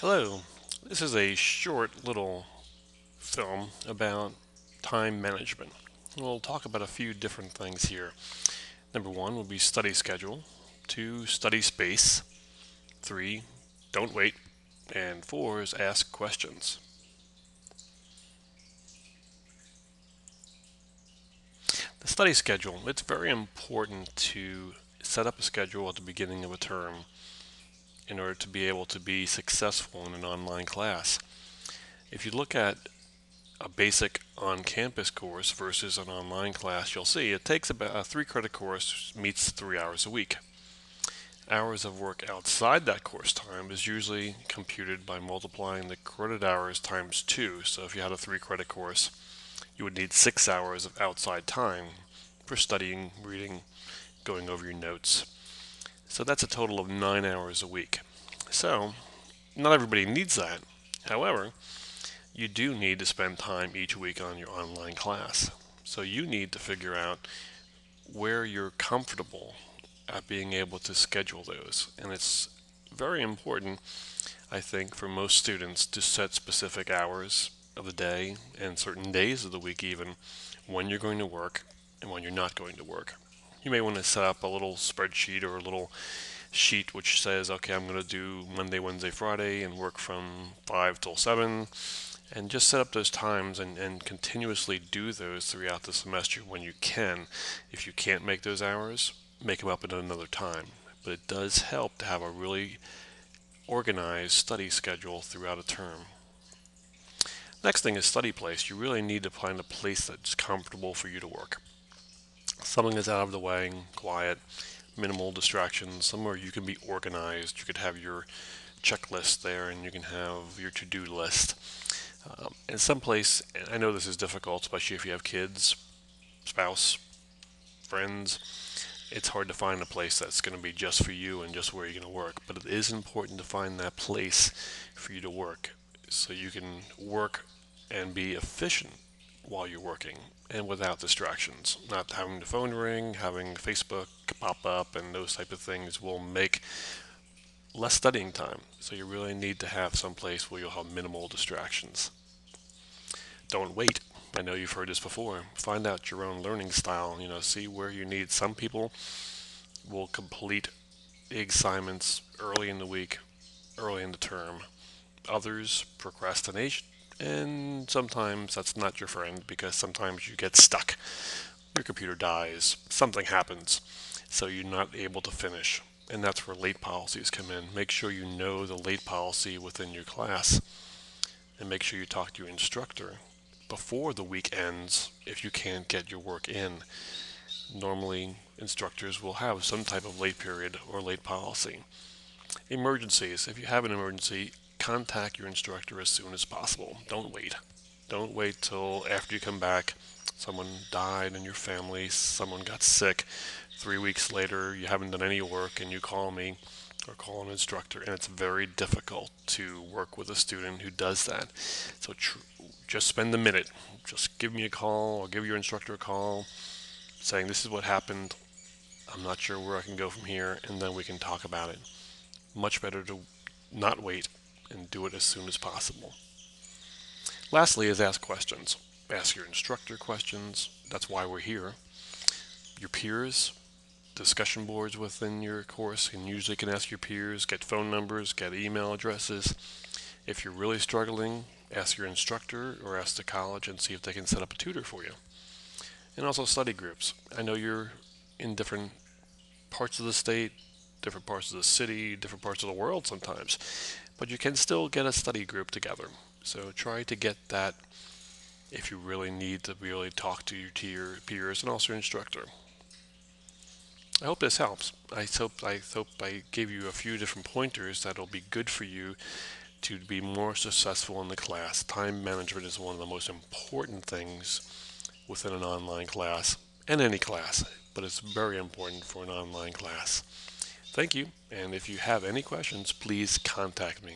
Hello, this is a short little film about time management. We'll talk about a few different things here. Number one will be study schedule, two, study space, three, don't wait, and four is ask questions. The study schedule, it's very important to set up a schedule at the beginning of a term in order to be able to be successful in an online class. If you look at a basic on-campus course versus an online class, you'll see it takes about a 3 credit course meets 3 hours a week. Hours of work outside that course time is usually computed by multiplying the credit hours times 2. So if you had a 3 credit course, you would need 6 hours of outside time for studying, reading, going over your notes. So that's a total of 9 hours a week. So not everybody needs that. However, you do need to spend time each week on your online class. So you need to figure out where you're comfortable at being able to schedule those. And it's very important, I think, for most students to set specific hours of the day and certain days of the week, even when you're going to work and when you're not going to work. You may want to set up a little spreadsheet or a little sheet which says, okay, I'm going to do Monday, Wednesday, Friday and work from 5 till 7, and just set up those times and continuously do those throughout the semester when you can. If you can't make those hours, make them up at another time. But it does help to have a really organized study schedule throughout a term. Next thing is study place. You really need to find a place that's comfortable for you to work. Something that's out of the way, quiet, minimal distractions, somewhere you can be organized. You could have your checklist there and you can have your to-do list. In some place, I know this is difficult, especially if you have kids, spouse, friends. It's hard to find a place that's going to be just for you and just where you're going to work. But it is important to find that place for you to work so you can work and be efficient while you're working and without distractions. Not having the phone ring, having Facebook pop up, and those type of things will make less studying time. So you really need to have some place where you'll have minimal distractions. Don't wait. I know you've heard this before. Find out your own learning style. See where you need. Some people will complete the assignments early in the week, early in the term. Others, procrastination. And sometimes that's not your friend because sometimes you get stuck. Your computer dies, something happens, so you're not able to finish. And that's where late policies come in. Make sure you know the late policy within your class and make sure you talk to your instructor before the week ends if you can't get your work in. Normally, instructors will have some type of late period or late policy. Emergencies. If you have an emergency, contact your instructor as soon as possible. Don't wait. Don't wait till after you come back. Someone died in your family, someone got sick. 3 weeks later, you haven't done any work, and you call me or call an instructor, and it's very difficult to work with a student who does that. So just spend a minute. Just give me a call or give your instructor a call saying this is what happened. I'm not sure where I can go from here, and then we can talk about it. Much better to not wait and do it as soon as possible. Lastly is ask questions. Ask your instructor questions. That's why we're here. Your peers, discussion boards within your course, and usually can ask your peers, get phone numbers, get email addresses. If you're really struggling, ask your instructor or ask the college and see if they can set up a tutor for you. And also study groups. I know you're in different parts of the state, different parts of the city, different parts of the world sometimes, but you can still get a study group together. So try to get that if you really need to really talk to your peers and also your instructor. I hope this helps. I hope I gave you a few different pointers that'll be good for you to be more successful in the class. Time management is one of the most important things within an online class and any class, but it's very important for an online class. Thank you, and if you have any questions, please contact me.